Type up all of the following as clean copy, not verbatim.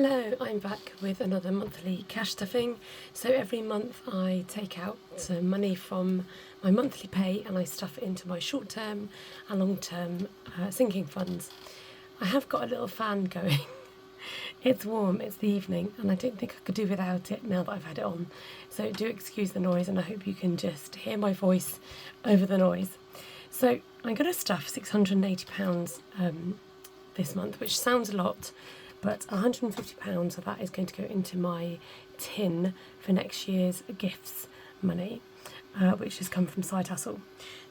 Hello, I'm back with another monthly cash stuffing. So every month I take out some money from my monthly pay and I stuff it into my short-term and long-term sinking funds. I have got a little fan going. It's warm, it's the evening, and I don't think I could do without it now that I've had it on. So do excuse the noise, and I hope you can just hear my voice over the noise. So I'm going to stuff £680 this month, which sounds a lot, but £150 of that is going to go into my tin for next year's gifts money, which has come from Side Hustle.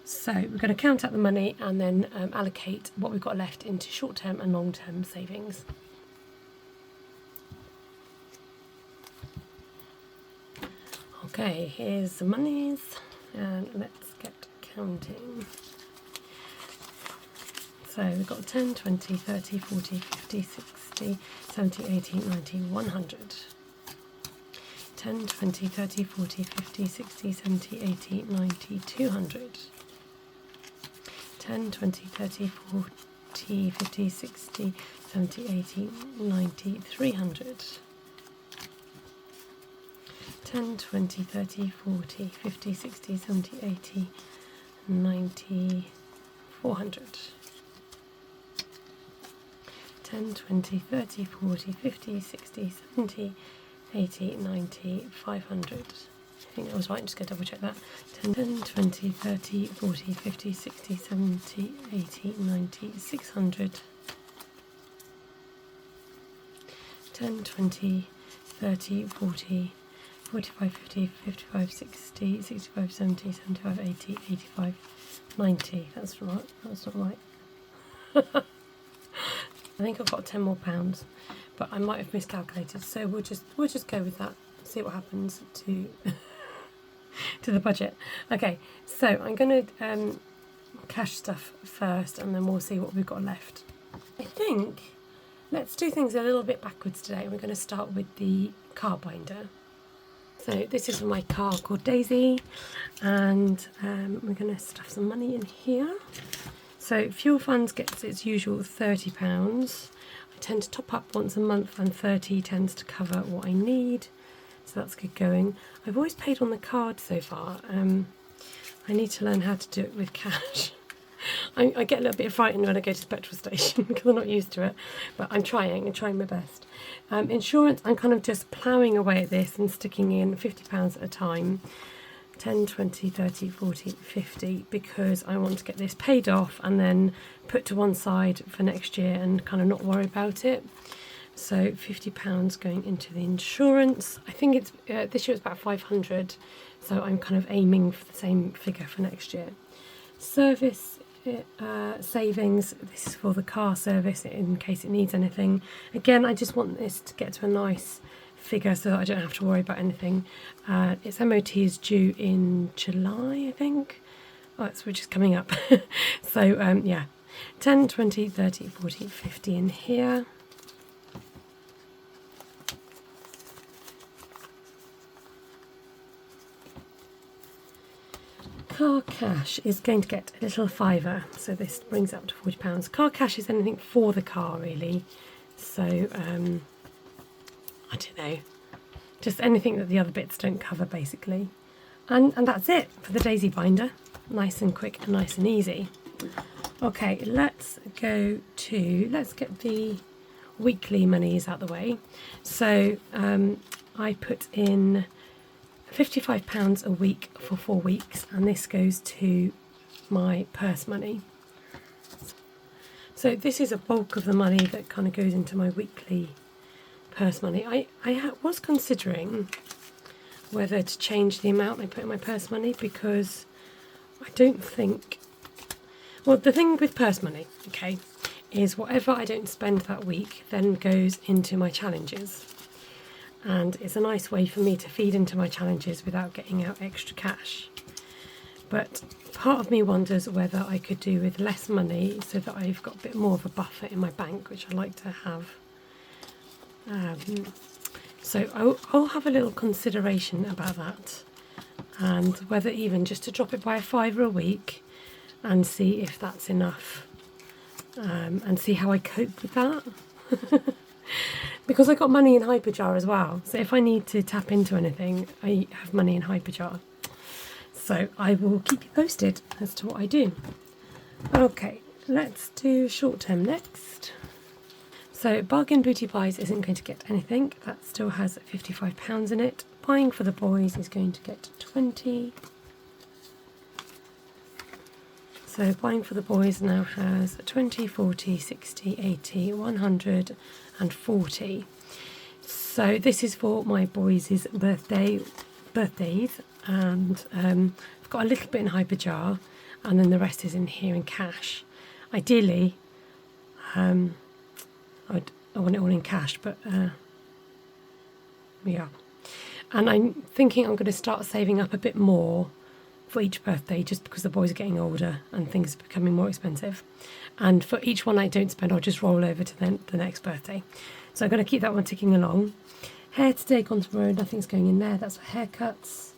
So we're going to count out the money and then allocate what we've got left into short-term and long-term savings. Okay, here's the monies, and let's get counting. So we've got 10, 20, 30, 40, 50, 60, 70, 80, 90, 100. 10, 20, 30, 40, 50, 60, 70, 80, 90, 200. 10, 20, 30, 40, 50, 60, 70, 80, 90, 300. 10, 20, 30, 40, 50, 60, 70, 80, 90, 400. 10, 20, 30, 40, 50, 60, 70, 80, 90, 500. I think I was right, I'm just going to double check that. 10, 20, 30, 40, 50, 60, 70, 80, 90, 600. 10, 20, 30, 40, 45, 50, 55, 60, 65, 70, 75, 80, 85, 90. That's right, that's not right. I think I've got 10 more pounds, but I might have miscalculated, so we'll just go with that, see what happens to to the budget. Okay, so I'm going to cash stuff first, and then we'll see what we've got left. I think let's do things a little bit backwards today. We're going to start with the car binder. So this is for my car called Daisy, and we're going to stuff some money in here. So fuel funds gets its usual £30. I tend to top up once a month, and 30 tends to cover what I need. So that's good going. I've always paid on the card so far. I need to learn how to do it with cash. I get a little bit frightened when I go to the petrol station because I'm not used to it, but I'm trying my best. Insurance, I'm kind of just ploughing away at this and sticking in £50 at a time. 10, 20, 30, 40, 50, because I want to get this paid off and then put to one side for next year and kind of not worry about it. So £50 going into the insurance. I think it's this year it's about 500, so I'm kind of aiming for the same figure for next year. Service savings, this is for the car service in case it needs anything. Again, I just want this to get to a nice figure so that I don't have to worry about anything. Its MOT is due in July, I think. Oh, it's which is coming up. So yeah, 10, 20, 30, 40, 50 in here. Car cash is going to get a little fiver, so this brings it up to £40. Car cash is anything for the car, really. So I don't know, just anything that the other bits don't cover, basically. And that's it for the Daisy binder. Nice and quick and nice and easy. Okay, let's get the weekly monies out the way. So I put in £55 a week for 4 weeks, and this goes to my purse money. So this is a bulk of the money that kind of goes into my weekly purse money. I was considering whether to change the amount I put in my purse money, because I don't think, well, the thing with purse money, okay, is whatever I don't spend that week then goes into my challenges, and it's a nice way for me to feed into my challenges without getting out extra cash. But part of me wonders whether I could do with less money so that I've got a bit more of a buffer in my bank, which I like to have. So I'll have a little consideration about that, and whether even just to drop it by a £5 a week and see if that's enough, and see how I cope with that. because I got money in HYPERJAR as well. So if I need to tap into anything, I have money in HYPERJAR. So I will keep you posted as to what I do. Okay, let's do short term next. So bargain booty buys isn't going to get anything. That still has £55 in it. Buying for the boys is going to get 20. So buying for the boys now has 20, 40, 60, 80, 140. So this is for my boys' birthdays, and I've got a little bit in HYPERJAR, and then the rest is in here in cash. Ideally, I want it all in cash, but yeah. And I'm thinking I'm going to start saving up a bit more for each birthday, just because the boys are getting older and things are becoming more expensive. And for each one I don't spend, I'll just roll over to the next birthday. So I'm going to keep that one ticking along. Hair today, gone tomorrow, nothing's going in there. That's for haircuts.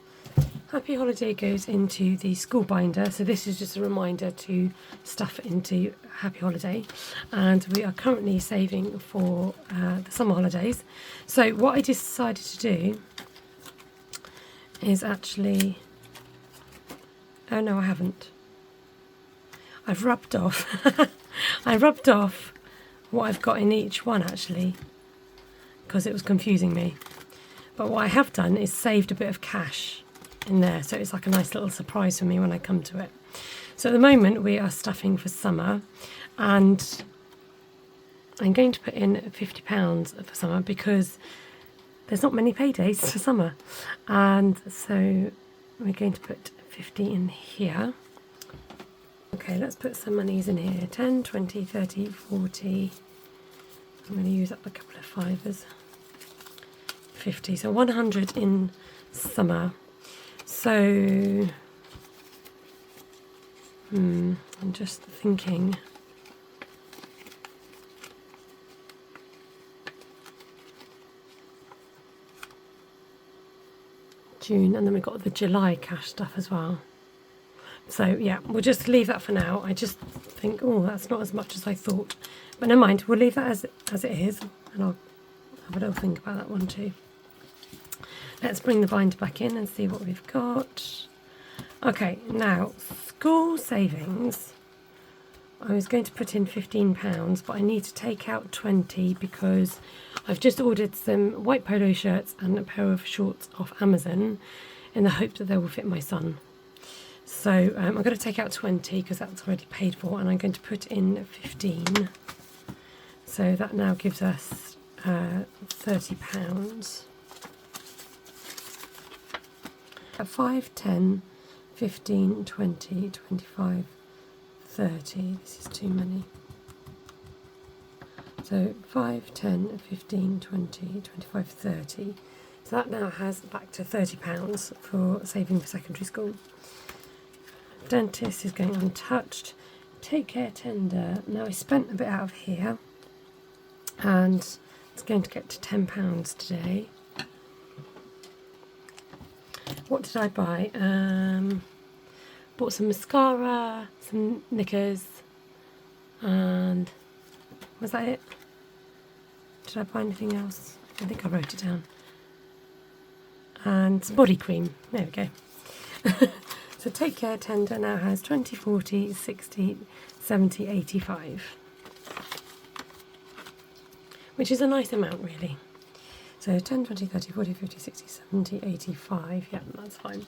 Happy Holiday goes into the school binder. So this is just a reminder to stuff into Happy Holiday. And we are currently saving for the summer holidays. So what I decided to do is actually... Oh no, I haven't. I've rubbed off. I rubbed off what I've got in each one actually, because it was confusing me. But what I have done is saved a bit of cash in there, so it's like a nice little surprise for me when I come to it. So at the moment we are stuffing for summer, and I'm going to put in £50 for summer because there's not many paydays for summer, and so we're going to put 50 in here. Okay, let's put some monies in here. 10, 20, 30, 40. I'm going to use up a couple of fivers. 50, so 100 in summer. So I'm just thinking, June, and then we've got the July cash stuff as well. So yeah, we'll just leave that for now. I just think, oh, that's not as much as I thought, but never mind, we'll leave that as it is, and I'll have a little think about that one too. Let's bring the binder back in and see what we've got. Okay, now school savings, I was going to put in £15, but I need to take out 20 because I've just ordered some white polo shirts and a pair of shorts off Amazon in the hope that they will fit my son. So I'm going to take out 20 because that's already paid for, and I'm going to put in 15. So that now gives us £30. 5, 10, 15, 20, 25, 30. This is too many. So 5, 10, 15, 20, 25, 30. So that now has back to £30 for saving for secondary school. Dentist is going untouched. Take care tender. Now I spent a bit out of here, and it's going to get to £10 today. What did I buy? Bought some mascara, some knickers, and was that it? Did I buy anything else? I think I wrote it down. And some body cream. There we go. So Take Care Tender now has 20, 40, 60, 70, 85. Which is a nice amount really. So 10, 20, 30, 40, 50, 60, 70, 85. Yeah, that's fine.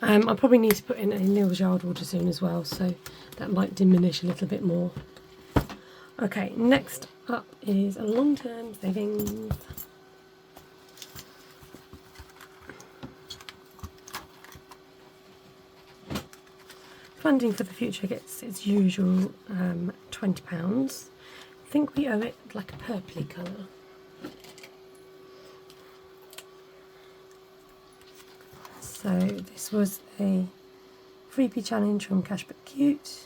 I'll probably need to put in a nails yard order soon as well, so that might diminish a little bit more. Okay, next up is a long-term savings. Funding for the future gets its usual £20. I think we owe it like a purpley colour. So this was a freebie challenge from Cash But Cute,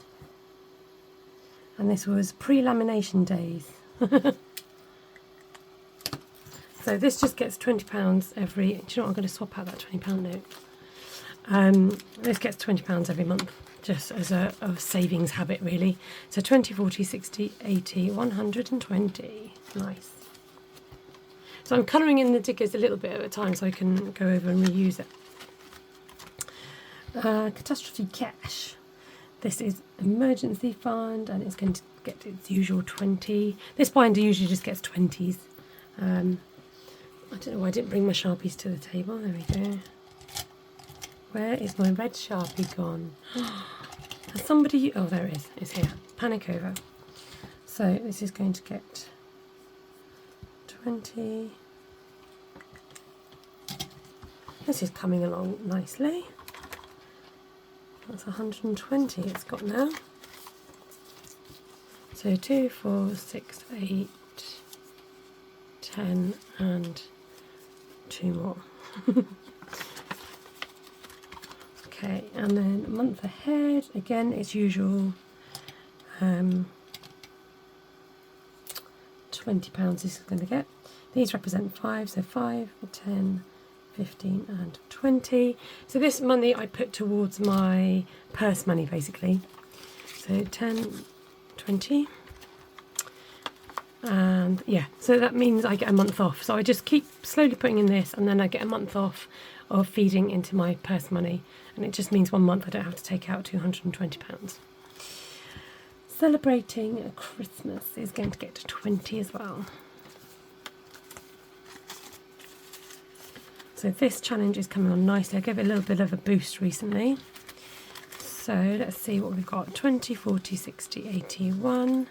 and this was pre-lamination days. So this just gets £20 every. Do you know what? I'm going to swap out that £20 note. This gets £20 every month, just as a savings habit really. So 20, 40, 60, 80, 120. Nice. So I'm colouring in the diggers a little bit at a time so I can go over and reuse it. Catastrophe cash. This is emergency fund and it's going to get its usual 20. This binder usually just gets 20s. I don't know why I didn't bring my Sharpies to the table. There we go. Where is my red Sharpie gone? Has somebody... Oh, there it is. It's here. Panic over. So this is going to get 20. This is coming along nicely. That's 120 it's got now. So 2, 4, 6, 8, 10 and 2 more. Okay, and then a month ahead, again it's usual, £20 this is going to get. These represent 5, so 5, 10, 15 and 20. So this money I put towards my purse money basically. So 10, 20. And yeah, so that means I get a month off. So I just keep slowly putting in this and then I get a month off of feeding into my purse money. And it just means 1 month I don't have to take out £220. Celebrating Christmas is going to get to 20 as well. So this challenge is coming on nicely. I gave it a little bit of a boost recently. So let's see what we've got. 20, 40, 60, 80, 1,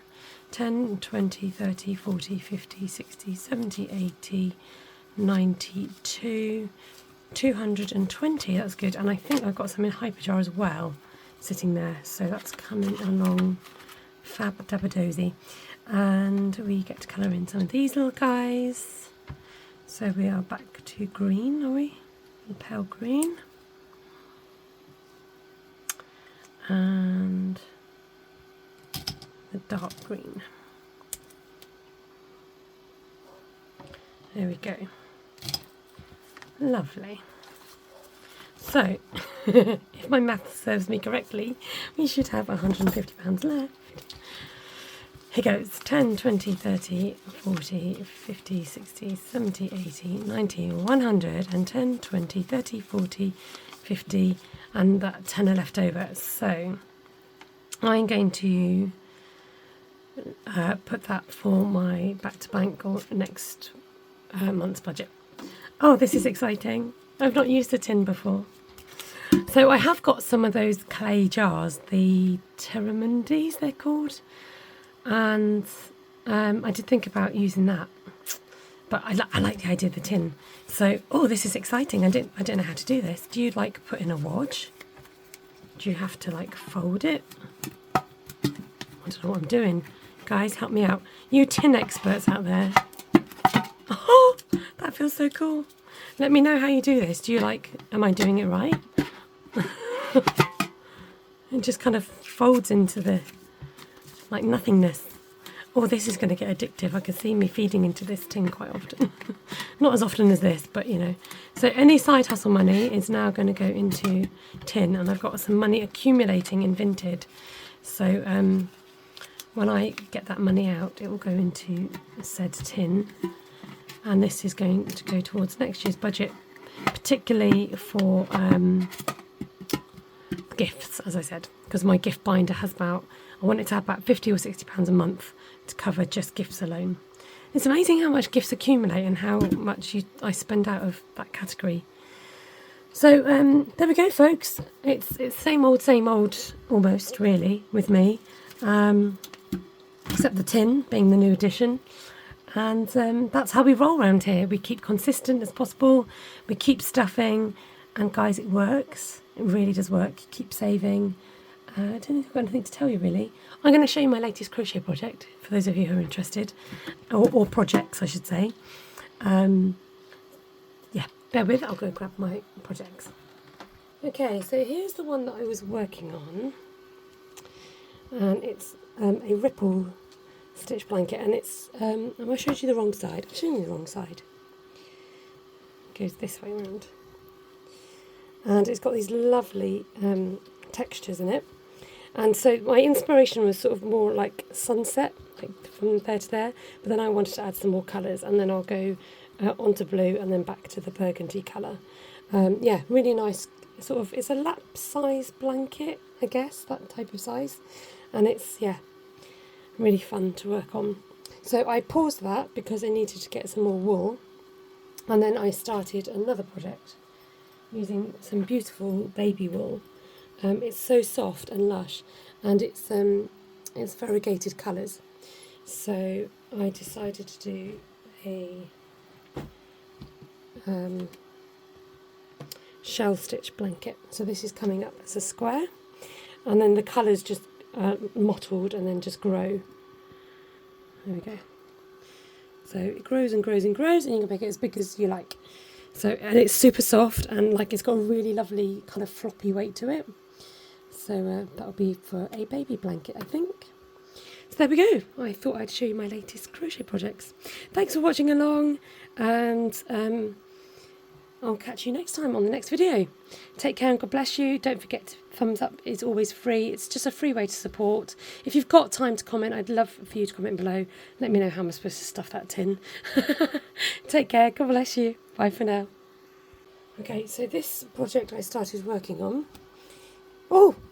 10, 20, 30, 40, 50, 60, 70, 80, 92, 220. That's good. And I think I've got some in HYPERJAR as well sitting there. So that's coming along fab dabba dozy. And we get to colour in some of these little guys. So we are back to green, are we? The pale green. And the dark green. There we go. Lovely. So, if my math serves me correctly, we should have £150 left. Here goes 10, 20, 30, 40, 50, 60, 70, 80, 90, 100, and 10, 20, 30, 40, 50, and that tenner left over. So I'm going to put that for my back to bank or next month's budget. Oh, this is exciting. I've not used a tin before. So I have got some of those clay jars, the Terramundis they're called. And I did think about using that, but I like the idea of the tin. So, oh, this is exciting. I don't know how to do this. Do you like put in a wodge? Do you have to like fold it? I don't know what I'm doing. Guys, help me out. You tin experts out there. Oh, that feels so cool. Let me know how you do this. Do you like, am I doing it right? It just kind of folds into the like nothingness. Oh, this is going to get addictive. I can see me feeding into this tin quite often. Not as often as this, but you know. So any side hustle money is now going to go into tin, and I've got some money accumulating in Vinted. So when I get that money out, it will go into said tin, and this is going to go towards next year's budget, particularly for gifts, as I said, because my gift binder has about, I want it to have about £50 or £60 a month to cover just gifts alone. It's amazing how much gifts accumulate and how much I spend out of that category. So there we go, folks. It's same old almost, really, with me, except the tin being the new addition. And that's how we roll around here. We keep consistent as possible. We keep stuffing, and guys, it works. It really does work. Keep saving. I don't think I've got anything to tell you, really. I'm going to show you my latest crochet project, for those of you who are interested. Or projects, I should say. Yeah, bear with. I'll go grab my projects. Okay, so here's the one that I was working on. And it's a ripple stitch blanket. And it's, I showed you the wrong side. I'm showing you the wrong side. It goes this way around. and it's got these lovely textures in it. And so my inspiration was sort of more like sunset, like from there to there, but then I wanted to add some more colours, and then I'll go onto blue and then back to the burgundy colour. Yeah, really nice, sort of, it's a lap size blanket, I guess, that type of size, and it's, yeah, really fun to work on. So I paused that because I needed to get some more wool, and then I started another project using some beautiful baby wool. It's so soft and lush, and it's variegated colours. So I decided to do a shell stitch blanket. So this is coming up as a square, and then the colours just mottled and then just grow. There we go. So it grows and grows and grows, and you can make it as big as you like. So, and it's super soft, and like it's got a really lovely kind of floppy weight to it. So that'll be for a baby blanket, I think. So there we go. I thought I'd show you my latest crochet projects. Thanks for watching along, and I'll catch you next time on the next video. Take care and God bless you. Don't forget, thumbs up is always free. It's just a free way to support. If you've got time to comment, I'd love for you to comment below. Let me know how I'm supposed to stuff that tin. Take care. God bless you. Bye for now. Okay, so this project I started working on.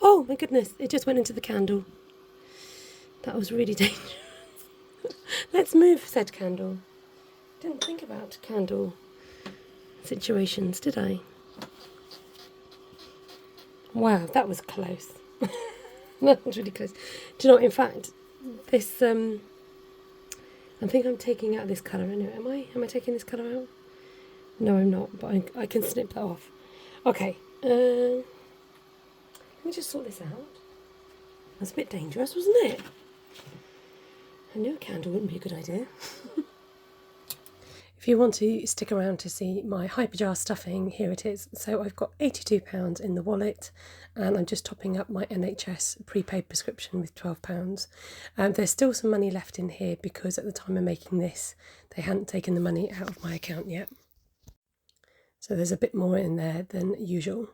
Oh my goodness, it just went into the candle. That was really dangerous. Let's move said candle. Didn't think about candle situations, did I? Wow, that was close. That was really close. Do you know what, in fact, this, I think I'm taking out this colour anyway. Am I taking this colour out? No, I'm not, but I can snip that off. Okay, let me just sort this out. That's a bit dangerous, wasn't it? I knew a candle wouldn't be a good idea. If you want to stick around to see my HYPERJAR stuffing, here it is. So I've got £82 in the wallet, and I'm just topping up my NHS prepaid prescription with £12. There's still some money left in here because at the time of making this, they hadn't taken the money out of my account yet. So there's a bit more in there than usual.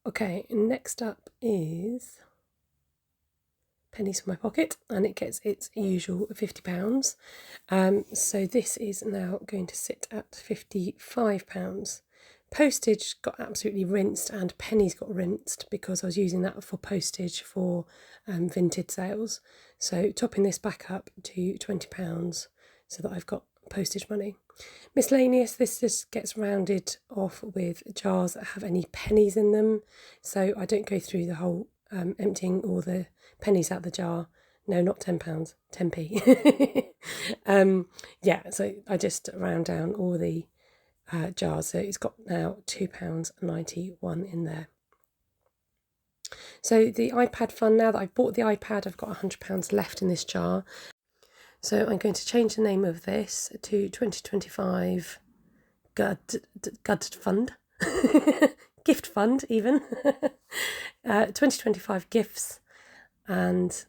Okay, next up is pennies for my pocket, and it gets its usual £50. So this is now going to sit at £55. Postage got absolutely rinsed, and pennies got rinsed because I was using that for postage for vintage sales. So topping this back up to £20 so that I've got postage money. Miscellaneous, this just gets rounded off with jars that have any pennies in them, so I don't go through the whole emptying all the pennies out the jar. No, not £10, 10p. Yeah, so I just round down all the jars, so it's got now £2.91 in there. So the iPad fund, now that I've bought the iPad, I've got £100 left in this jar. So I'm going to change the name of this to 2025 Gud Fund, Gift Fund even, 2025 Gifts, and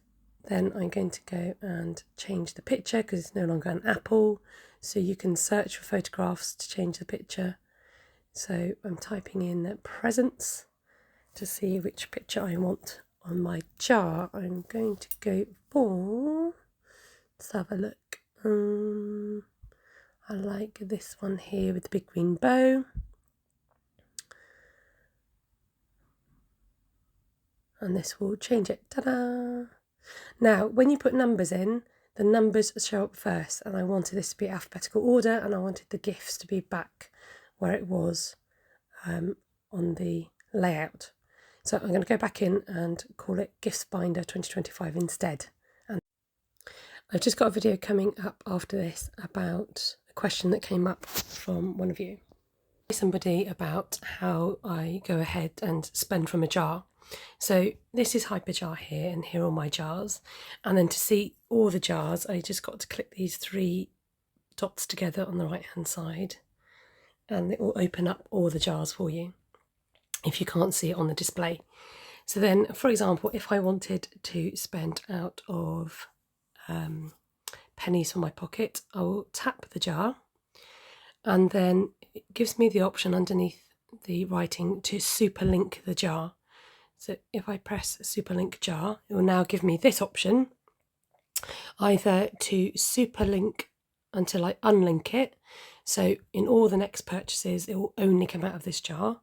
then I'm going to go and change the picture because it's no longer an apple, so you can search for photographs to change the picture. So I'm typing in presents to see which picture I want on my jar. I'm going to go for... Let's have a look. I like this one here with the big green bow. And this will change it. Ta-da! Now, when you put numbers in, the numbers show up first. And I wanted this to be alphabetical order, and I wanted the gifts to be back where it was on the layout. So I'm going to go back in and call it Gifts Binder 2025 instead. I've just got a video coming up after this about a question that came up from one of you. Somebody about how I go ahead and spend from a jar. So this is HYPERJAR here, and here are my jars. And then to see all the jars, I just got to click these three dots together on the right hand side, and it will open up all the jars for you if you can't see it on the display. So then, for example, if I wanted to spend out of pennies for my pocket, I will tap the jar, and then it gives me the option underneath the writing to superlink the jar. So if I press superlink jar, it will now give me this option, either to superlink until I unlink it. So in all the next purchases, it will only come out of this jar,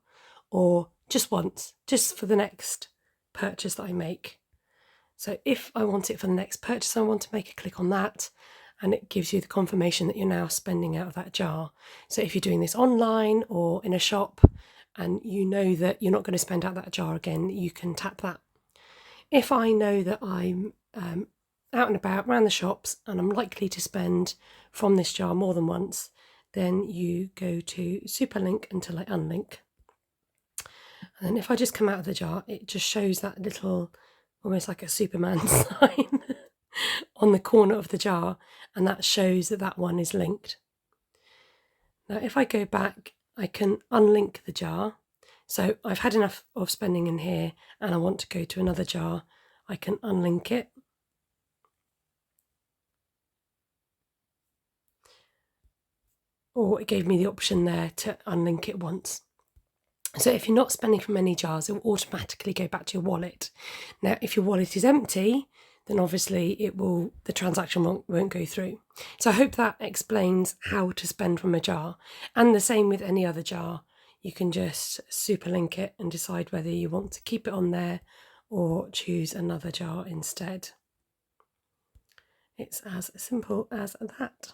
or just once, just for the next purchase that I make. So if I want it for the next purchase I want to make, I click on that, and it gives you the confirmation that you're now spending out of that jar. So if you're doing this online or in a shop and you know that you're not going to spend out that jar again, you can tap that. If I know that I'm out and about around the shops and I'm likely to spend from this jar more than once, then you go to superlink until I unlink. And then if I just come out of the jar, it just shows that little, almost like a Superman sign on the corner of the jar, and that shows that that one is linked. Now if I go back, I can unlink the jar. So I've had enough of spending in here and I want to go to another jar. I can unlink it. Or it gave me the option there to unlink it once. So if you're not spending from any jars, it will automatically go back to your wallet. Now, if your wallet is empty, then obviously the transaction won't go through. So I hope that explains how to spend from a jar. And the same with any other jar. You can just superlink it and decide whether you want to keep it on there or choose another jar instead. It's as simple as that.